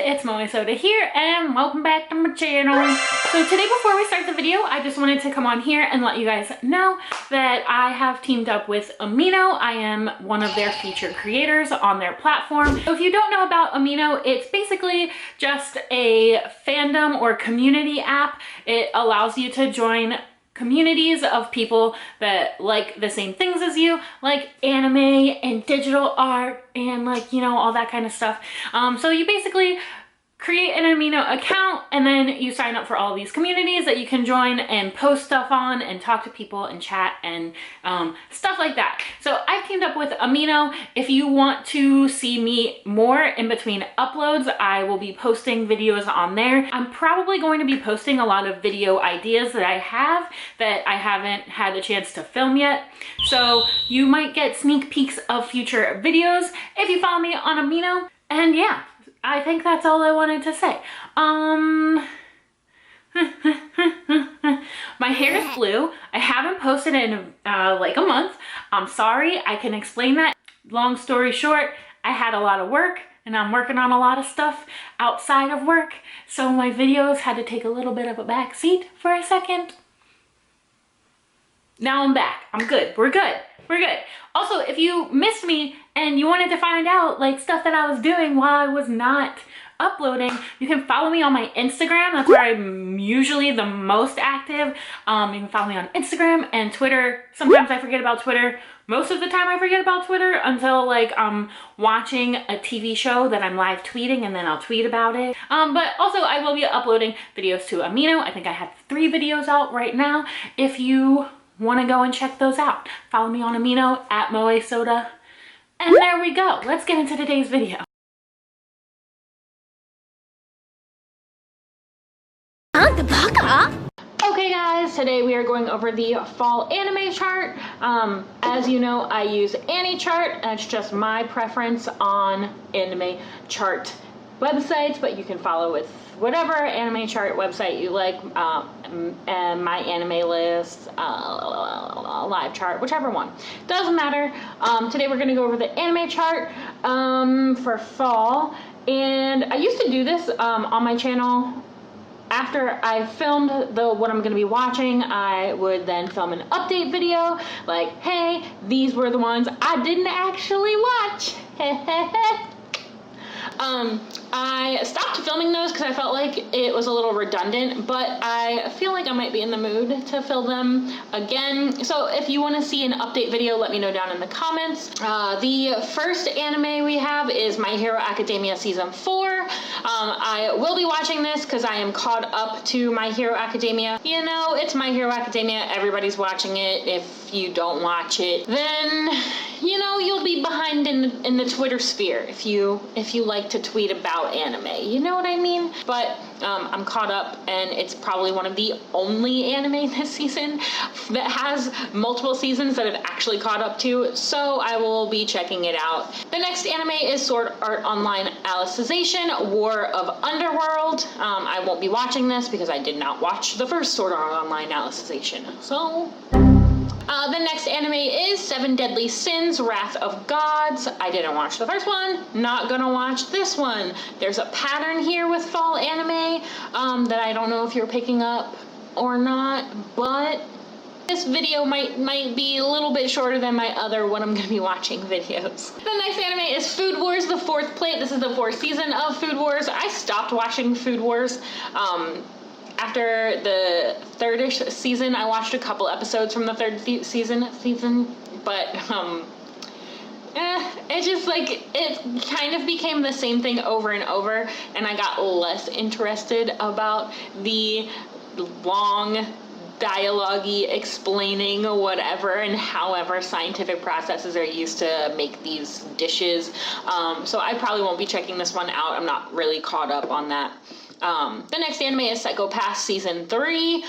it's MajiMoji here and welcome back to my channel. So today, before we start the video, I just wanted to come on here and let you guys know that I have teamed up with Amino. I am one of their featured creators on their platform. So if you don't know about Amino, it's basically just a fandom or community app. It allows you to join communities of people that like the same things as you, like anime and digital art and like, you know, all that kind of stuff. So you basically create an Amino account and then you sign up for all these communities that you can join and post stuff on and talk to people and chat and stuff like that. So I've teamed up with Amino. If you want to see me more in between uploads, I will be posting videos on there. I'm probably going to be posting a lot of video ideas that I haven't had a chance to film yet. So you might get sneak peeks of future videos if you follow me on Amino. And yeah, I think that's all I wanted to say. My hair is blue. I haven't posted in like a month. I'm sorry. I can explain that. Long story short, I had a lot of work and I'm working on a lot of stuff outside of work. So my videos had to take a little bit of a back seat for a second. Now I'm back. I'm good. We're good. We're good. Also, if you missed me and you wanted to find out like stuff that I was doing while I was not uploading, you can follow me on my Instagram. That's where I'm usually the most active. You can follow me on Instagram and Twitter. Sometimes I forget about Twitter. Most of the time I forget about Twitter until like I'm watching a TV show that I'm live tweeting and then I'll tweet about it. But also I will be uploading videos to Amino. I think I have 3 videos out right now. If you want to go and check those out, follow me on Amino at MoeSoda. And there we go. Let's get into today's video. Okay guys, today we are going over the fall anime chart. As you know, I use AniChart. That's just my preference on anime chart websites, but you can follow with whatever anime chart website you like, and my anime list, live chart, whichever one, doesn't matter. Today we're going to go over the anime chart for fall, and I used to do this on my channel. After I filmed what I'm going to be watching, I would then film an update video like, hey, these were the ones I didn't actually watch. I stopped filming those because I felt like it was a little redundant, but I feel like I might be in the mood to film them again. So if you want to see an update video, let me know down in the comments. The first anime we have is My Hero Academia Season 4. I will be watching this because I am caught up to My Hero Academia. You know, it's My Hero Academia. Everybody's watching it. If you don't watch it, then, you know, you'll be behind in the Twitter sphere if you like to tweet about anime, you know what I mean? But I'm caught up, and it's probably one of the only anime this season that has multiple seasons that I've actually caught up to, so I will be checking it out. The next anime is Sword Art Online Alicization War of Underworld. I won't be watching this because I did not watch the first Sword Art Online Alicization, so the next anime is Seven Deadly Sins, Wrath of Gods. I didn't watch the first one, not gonna watch this one. There's a pattern here with fall anime that I don't know if you're picking up or not, but this video might be a little bit shorter than my other what I'm gonna be watching videos. The next anime is Food Wars, the 4th plate. This is the 4th season of Food Wars. I stopped watching Food Wars after the 3rd-ish season. I watched a couple episodes from the 3rd season, but it just like, it kind of became the same thing over and over, and I got less interested about the long dialogue-y explaining whatever and however scientific processes are used to make these dishes. So I probably won't be checking this one out. I'm not really caught up on that. The next anime is Psycho Pass Season 3.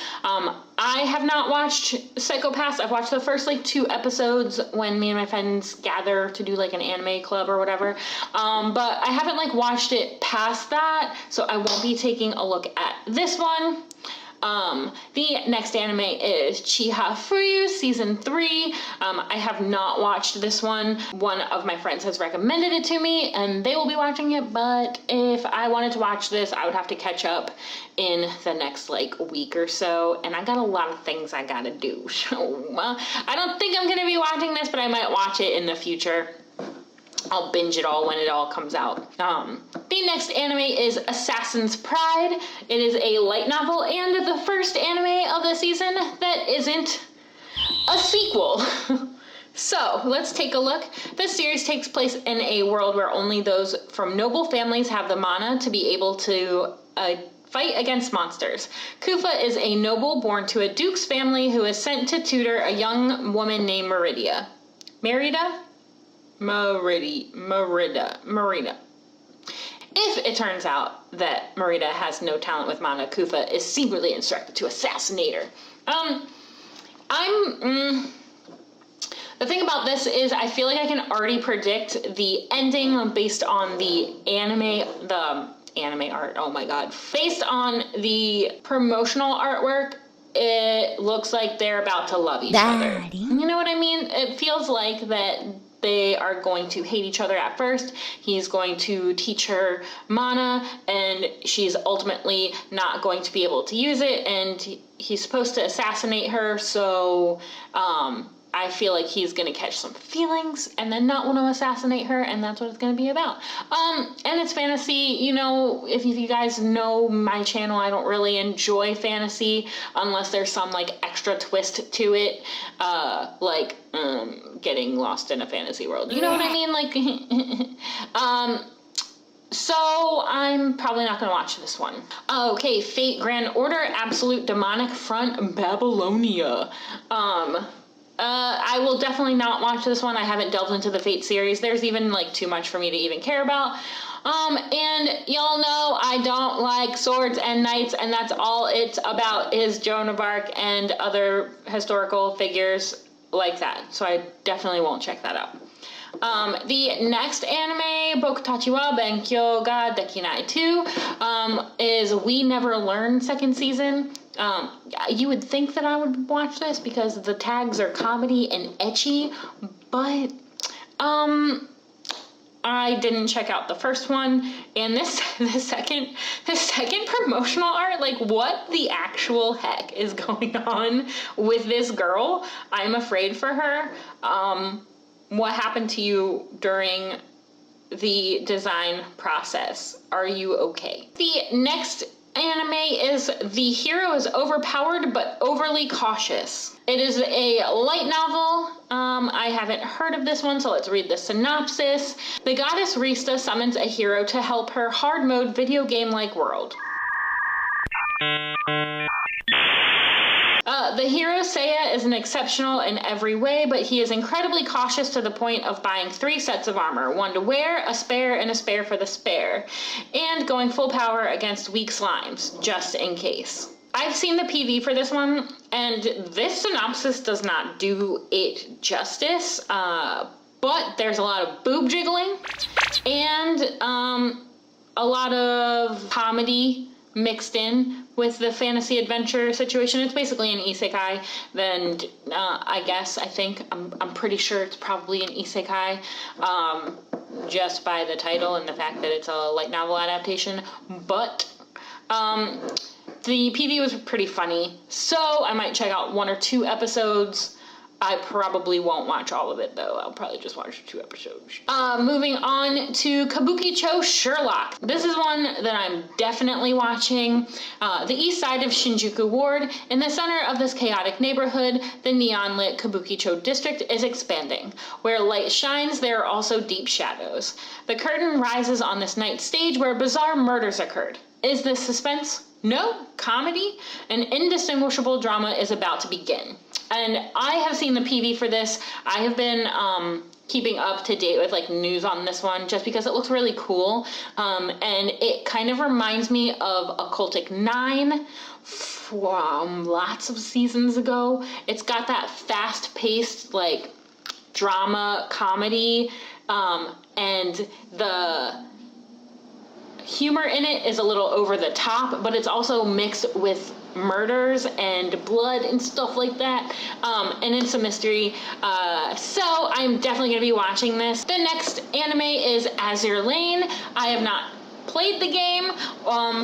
I have not watched Psycho Pass. I've watched the first like 2 episodes when me and my friends gather to do like an anime club or whatever. But I haven't like watched it past that, so I won't be taking a look at this one. The next anime is Chiha Fuyu Season 3. I have not watched this one. One of my friends has recommended it to me, and they will be watching it, but if I wanted to watch this, I would have to catch up in the next, like, week or so, and I got a lot of things I gotta do, so I don't think I'm gonna be watching this, but I might watch it in the future. I'll binge it all when it all comes out. The next anime is Assassin's Pride. It is a light novel and the first anime of the season that isn't a sequel. So let's take a look. This series takes place in a world where only those from noble families have the mana to be able to fight against monsters. Kufa is a noble born to a duke's family who is sent to tutor a young woman named Merida. Merida. If it turns out that Merida has no talent with mana, Kufa is secretly instructed to assassinate her. The thing about this is I feel like I can already predict the ending based on the anime art, oh my god. Based on the promotional artwork, it looks like they're about to love each other. You know what I mean? It feels like that they are going to hate each other at first. He's going to teach her mana, and she's ultimately not going to be able to use it, and he's supposed to assassinate her, so I feel like he's gonna catch some feelings and then not want to assassinate her, and that's what it's gonna be about. And it's fantasy. You know, if you guys know my channel, I don't really enjoy fantasy unless there's some like extra twist to it, like getting lost in a fantasy world. You know what I mean? Like, so I'm probably not gonna watch this one. Okay, Fate Grand Order Absolute Demonic Front Babylonia. I will definitely not watch this one. I haven't delved into the Fate series. There's even like too much for me to even care about. And y'all know I don't like swords and knights, and that's all it's about is Joan of Arc and other historical figures like that. So I definitely won't check that out. The next anime, Bokutachi wa Benkyou ga Dekinai 2, is We Never Learn second season. You would think that I would watch this because the tags are comedy and ecchi, but I didn't check out the first one, and the second promotional art, like what the actual heck is going on with this girl? I'm afraid for her. What happened to you during the design process? Are you okay? The next anime is The Hero is Overpowered but Overly Cautious. It is a light novel. I haven't heard of this one, so let's read the synopsis. The goddess Rista summons a hero to help her hard mode video game-like world. The hero Seiya is an exceptional in every way, but he is incredibly cautious to the point of buying 3 sets of armor, one to wear, a spare, and a spare for the spare, and going full power against weak slimes, just in case. I've seen the PV for this one, and this synopsis does not do it justice, but there's a lot of boob jiggling, and a lot of comedy mixed in with the fantasy adventure situation. It's basically an isekai, then I'm pretty sure it's probably an isekai, just by the title and the fact that it's a light novel adaptation, but the PV was pretty funny, so I might check out 1 or 2 episodes. I probably won't watch all of it, though. I'll probably just watch 2 episodes. Moving on to Kabukicho Sherlock. This is one that I'm definitely watching. The east side of Shinjuku Ward, in the center of this chaotic neighborhood, the neon-lit Kabukicho district is expanding. Where light shines, there are also deep shadows. The curtain rises on this night stage where bizarre murders occurred. Is this suspense? No. Comedy? An indistinguishable drama is about to begin. And I have seen the PV for this. I have been keeping up to date with like news on this one just because it looks really cool. And it kind of reminds me of Occultic 9 from lots of seasons ago. It's got that fast-paced like drama comedy, and the humor in it is a little over the top, but it's also mixed with murders and blood and stuff like that, and it's a mystery, so I'm definitely going to be watching this. The next anime is Azure Lane. I have not played the game,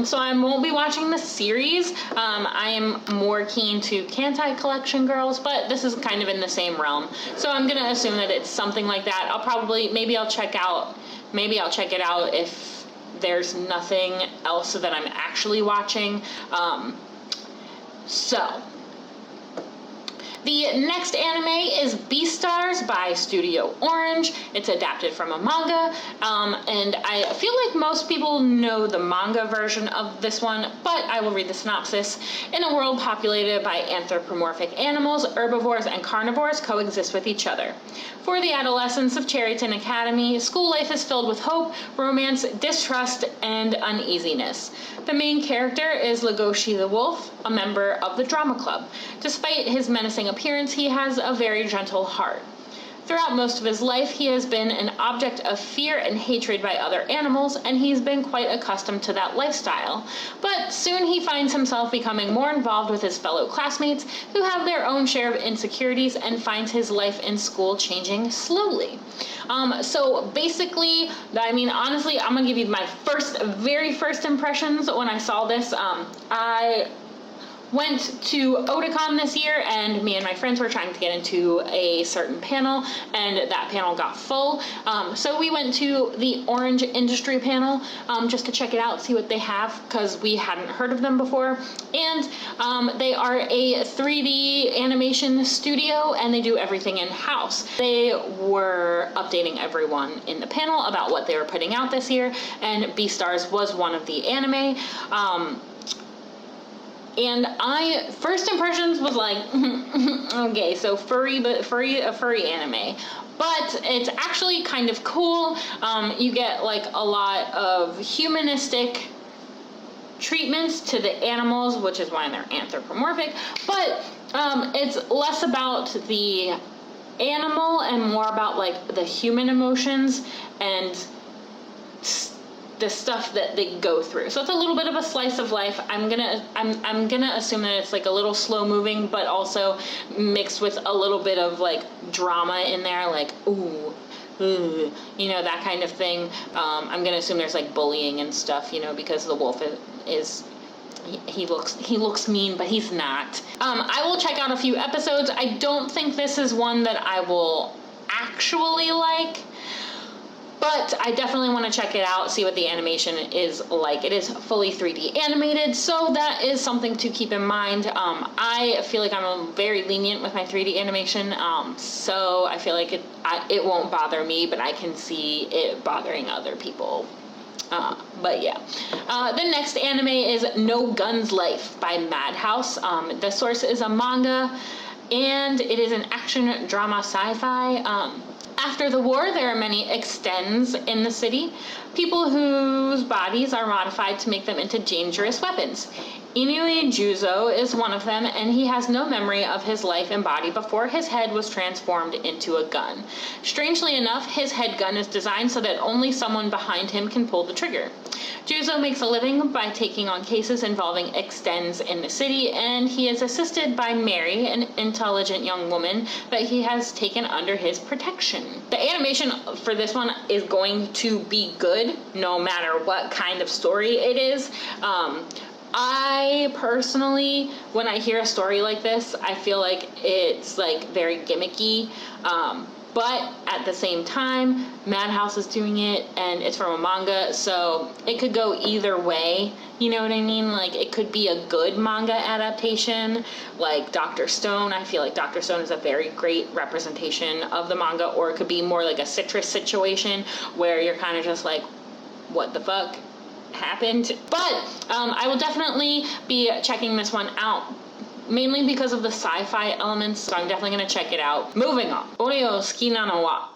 so I won't be watching the series. I am more keen to Kantai Collection Girls, but this is kind of in the same realm, so I'm gonna assume that it's something like that. Maybe I'll check it out if there's nothing else that I'm actually watching. The next anime is Beastars by Studio Orange. It's adapted from a manga, and I feel like most people know the manga version of this one, but I will read the synopsis. In a world populated by anthropomorphic animals, herbivores and carnivores coexist with each other. For the adolescents of Cherryton Academy, school life is filled with hope, romance, distrust, and uneasiness. The main character is Legoshi the Wolf, a member of the drama club. Despite his menacing appearance, he has a very gentle heart. Throughout most of his life, he has been an object of fear and hatred by other animals, and he's been quite accustomed to that lifestyle. But soon he finds himself becoming more involved with his fellow classmates, who have their own share of insecurities, and finds his life in school changing slowly. So basically, I mean, honestly, I'm gonna give you my very first impressions when I saw this. I went to Otakon this year, and me and my friends were trying to get into a certain panel, and that panel got full. So we went to the Orange Industry panel just to check it out, see what they have, because we hadn't heard of them before. And they are a 3D animation studio, and they do everything in-house. They were updating everyone in the panel about what they were putting out this year, and Beastars was one of the anime. And first impressions was like, okay, so a furry anime. But it's actually kind of cool. You get like a lot of humanistic treatments to the animals, which is why they're anthropomorphic. But it's less about the animal and more about like the human emotions and the stuff that they go through. So it's a little bit of a slice of life. I'm gonna assume that it's like a little slow moving, but also mixed with a little bit of like drama in there, like ooh, you know, that kind of thing. I'm gonna assume there's like bullying and stuff, you know, because the wolf he looks mean, but he's not. I will check out a few episodes. I don't think this is one that I will actually like, but I definitely want to check it out, see what the animation is like. It is fully 3D animated, so that is something to keep in mind. I feel like I'm very lenient with my 3D animation, so I feel like it won't bother me, but I can see it bothering other people. But yeah. The next anime is No Guns Life by Madhouse. The source is a manga, and it is an action drama sci-fi. After the war, there are many extends in the city, people whose bodies are modified to make them into dangerous weapons. Inui Juzo is one of them, and he has no memory of his life and body before his head was transformed into a gun. Strangely enough, his head gun is designed so that only someone behind him can pull the trigger. Juzo makes a living by taking on cases involving extends in the city, and he is assisted by Mary, an intelligent young woman that he has taken under his protection. The animation for this one is going to be good, no matter what kind of story it is. I personally, when I hear a story like this, I feel like it's like very gimmicky, but at the same time, Madhouse is doing it, and it's from a manga, so it could go either way, you know what I mean? Like, it could be a good manga adaptation, like Dr. Stone. I feel like Dr. Stone is a very great representation of the manga, or it could be more like a Citrus situation, where you're kind of just like, what the fuck happened? But I will definitely be checking this one out, mainly because of the sci-fi elements, so I'm definitely going to check it out. Moving on. Ore o suki nano wa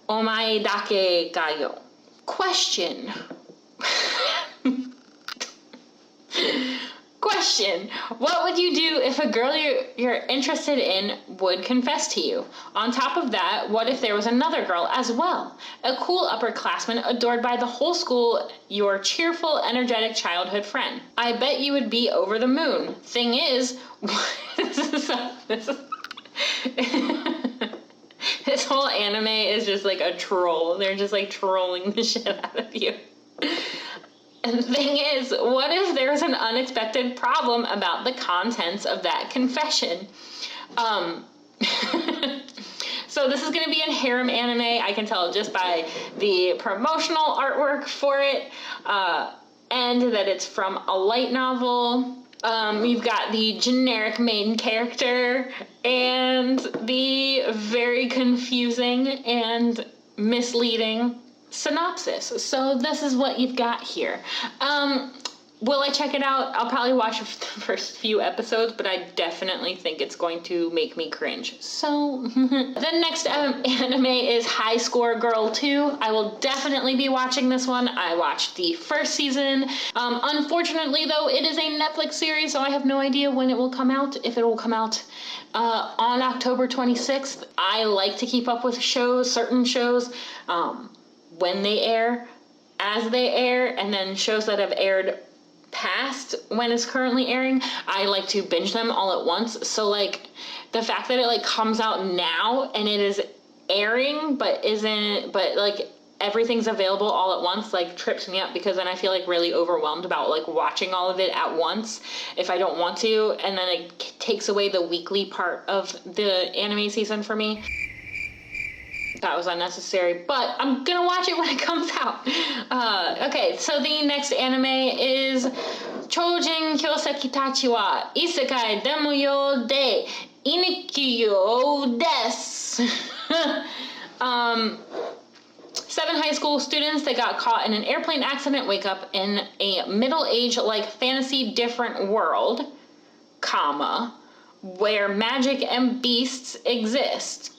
omae dake ga yo. Question. Question: what would you do if a girl you're interested in would confess to you? On top of that, what if there was another girl as well? A cool upperclassman adored by the whole school, your cheerful, energetic childhood friend. I bet you would be over the moon. Thing is, this whole anime is just like a troll. They're just like trolling the shit out of you. And the thing is, what if there's an unexpected problem about the contents of that confession? So this is going to be a harem anime. I can tell just by the promotional artwork for it, and that it's from a light novel. You've got the generic main character and the very confusing and misleading synopsis. So this is what you've got here. Will I check it out? I'll probably watch the first few episodes, but I definitely think it's going to make me cringe. So, the next anime is High Score Girl 2. I will definitely be watching this one. I watched the first season. Unfortunately, though, it is a Netflix series, so I have no idea when it will come out, if it will come out on October 26th. I like to keep up with shows, certain shows, when they air, as they air, and then shows that have aired past when it's currently airing, I like to binge them all at once. So like the fact that it like comes out now and it is airing but like everything's available all at once like trips me up, because then I feel like really overwhelmed about like watching all of it at once if I don't want to, and then it takes away the weekly part of the anime season for me. That was unnecessary, but I'm gonna watch it when it comes out. Okay, so the next anime is Trojan Cossack Tachi wa Isekai Demuyo de Inikyo desu. 7 high school students that got caught in an airplane accident wake up in a middle-age like fantasy different world, comma, where magic and beasts exist.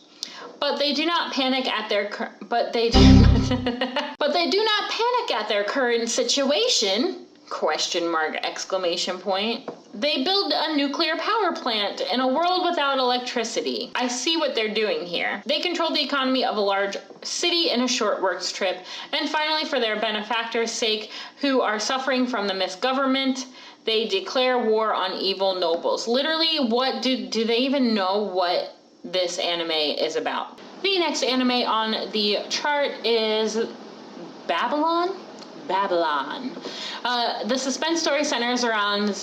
But they do not panic at their but they do not panic at their current situation, question mark, exclamation point. They build a nuclear power plant in a world without electricity. I see what they're doing here. They control the economy of a large city in a short work trip. And finally, for their benefactors' sake, who are suffering from the misgovernment, they declare war on evil nobles. Literally, what do they even know what this anime is about? The next anime on the chart is Babylon. The suspense story centers around The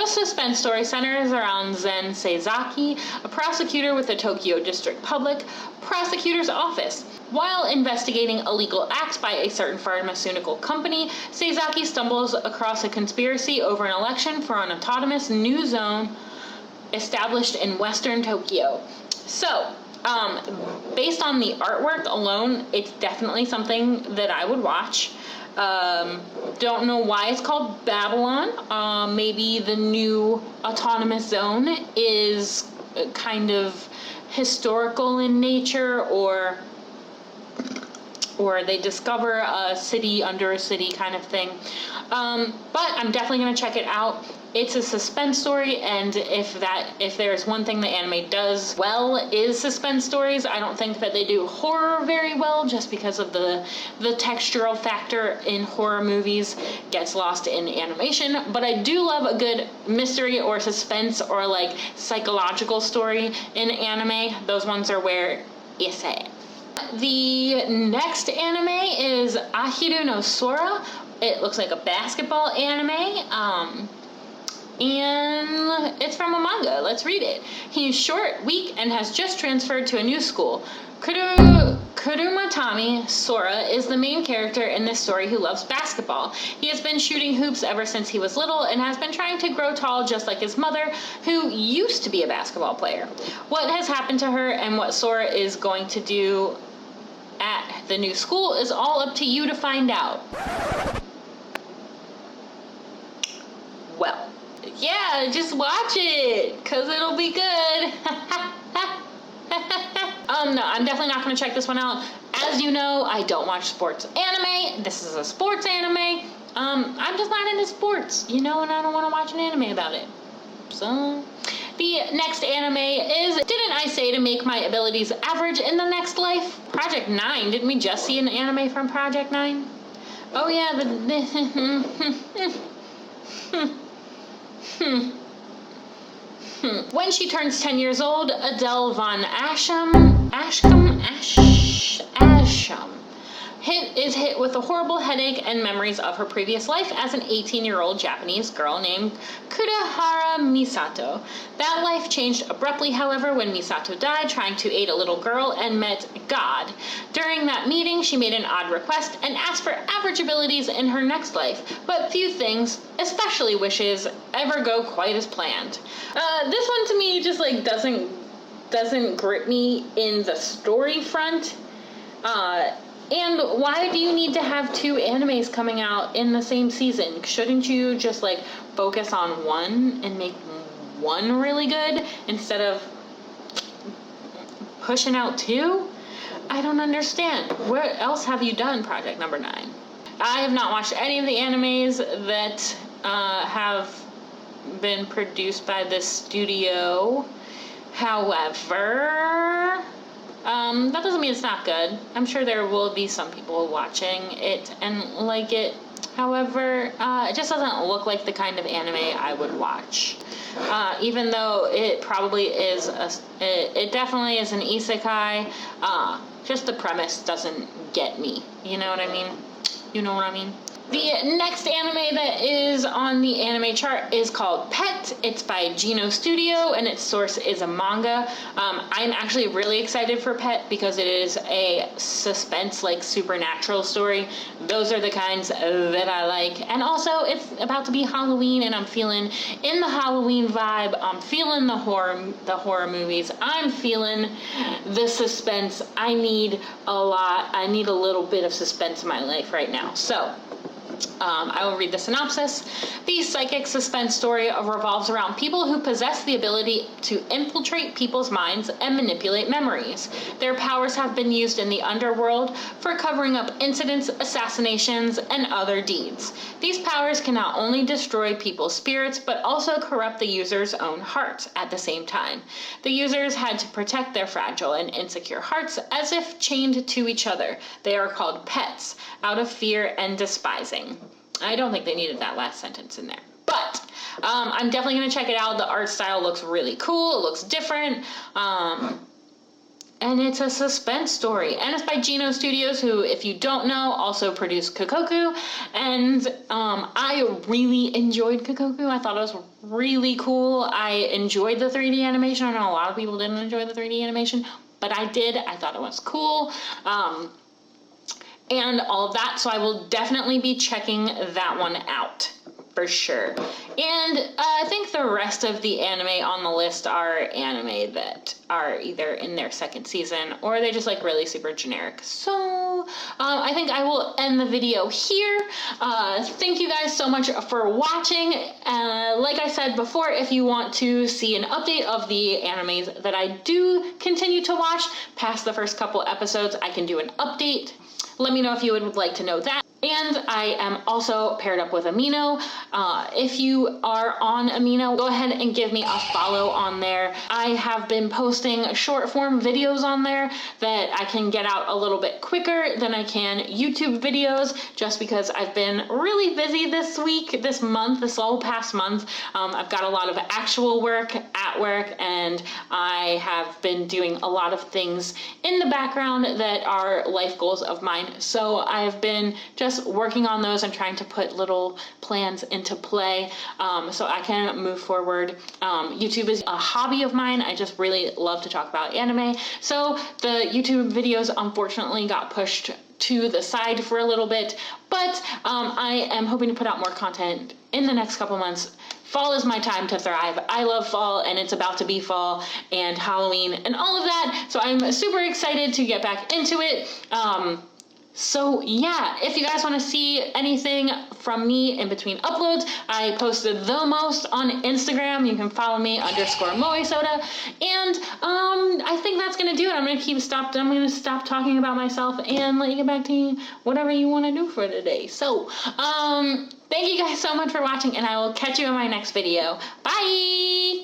suspense story centers around Zen Seizaki, a prosecutor with the Tokyo District Public Prosecutor's Office. While investigating illegal acts by a certain pharmaceutical company, Seizaki stumbles across a conspiracy over an election for an autonomous new zone established in Western Tokyo. So, based on the artwork alone, it's definitely something that I would watch. Don't know why it's called Babylon. Maybe the new autonomous zone is kind of historical in nature, or they discover a city under a city kind of thing. But I'm definitely going to check it out. It's a suspense story, and if there's one thing the anime does well is suspense stories. I don't think that they do horror very well, just because of the textural factor in horror movies gets lost in animation. But I do love a good mystery or suspense or like psychological story in anime. Those ones are where it's at. The next anime is Ahiru no Sora. It looks like a basketball anime. And it's from a manga. Let's read it. He's short, weak, and has just transferred to a new school. Kurumatami Sora is the main character in this story who loves basketball. He has been shooting hoops ever since he was little and has been trying to grow tall just like his mother, who used to be a basketball player. What has happened to her and what Sora is going to do at the new school is all up to you to find out. Well, yeah, just watch it, 'cause it'll be good. No, I'm definitely not going to check this one out. As you know, I don't watch sports anime. This is a sports anime. I'm just not into sports, you know, and I don't want to watch an anime about it. So, the next anime is Didn't I Say to Make My Abilities Average in the Next Life? Project 9. Didn't we just see an anime from Project 9? Oh yeah, When she turns 10 years old, Adele von Asham is hit with a horrible headache and memories of her previous life as an 18-year-old Japanese girl named Kurahara Misato. That life changed abruptly, however, when Misato died trying to aid a little girl and met God. During that meeting, she made an odd request and asked for average abilities in her next life, but few things, especially wishes, ever go quite as planned. This one to me just like doesn't grip me in the story front. And why do you need to have 2 animes coming out in the same season? Shouldn't you just like focus on one and make one really good instead of pushing out 2? I don't understand. What else have you done, Project Number 9? I have not watched any of the animes that have been produced by this studio. However, that doesn't mean it's not good. I'm sure there will be some people watching it and like it. However, it just doesn't look like the kind of anime I would watch. Even though it probably is, it definitely is an isekai, just the premise doesn't get me. You know what I mean? You know what I mean? The next anime that is on the anime chart is called Pet. It's by Geno Studio, and its source is a manga. I'm actually really excited for Pet because it is a suspense, like supernatural story. Those are the kinds that I like. And also, it's about to be Halloween, and I'm feeling in the Halloween vibe. I'm feeling the horror movies. I'm feeling the suspense. I need a little bit of suspense in my life right now. So, I will read the synopsis. The psychic suspense story revolves around people who possess the ability to infiltrate people's minds and manipulate memories. Their powers have been used in the underworld for covering up incidents, assassinations, and other deeds. These powers can not only destroy people's spirits, but also corrupt the user's own heart at the same time. The users had to protect their fragile and insecure hearts as if chained to each other. They are called pets, out of fear and despising. I don't think they needed that last sentence in there. But I'm definitely going to check it out. The art style looks really cool. It looks different. And it's a suspense story. And it's by Geno Studios, who, if you don't know, also produced Kokoku. And I really enjoyed Kokoku. I thought it was really cool. I enjoyed the 3D animation. I know a lot of people didn't enjoy the 3D animation, but I did. I thought it was cool. And all of that, so I will definitely be checking that one out for sure. And I think the rest of the anime on the list are anime that are either in their second season or they just like really super generic. So I think I will end the video here. Thank you guys so much for watching. Like I said before, if you want to see an update of the animes that I do continue to watch past the first couple episodes, I can do an update. Let me know if you would like to know that. And I am also paired up with Amino. If you are on Amino, go ahead and give me a follow on there. I have been posting short form videos on there that I can get out a little bit quicker than I can YouTube videos, just because I've been really busy this week, this month, this whole past month. I've got a lot of actual work at work, and I have been doing a lot of things in the background that are life goals of mine. So I've been just working on those and trying to put little plans into play so I can move forward. YouTube is a hobby of mine. I just really love to talk about anime. So the YouTube videos unfortunately got pushed to the side for a little bit, but I am hoping to put out more content in the next couple months. Fall is my time to thrive. I love fall, and it's about to be fall and Halloween and all of that. So I'm super excited to get back into it. So yeah, if you guys want to see anything from me in between uploads, I posted the most on Instagram. You can follow me _Moe-Soda. And I think that's gonna do it. I'm gonna stop talking about myself and let you get back to whatever you want to do for today. So thank you guys so much for watching, and I will catch you in my next video. Bye.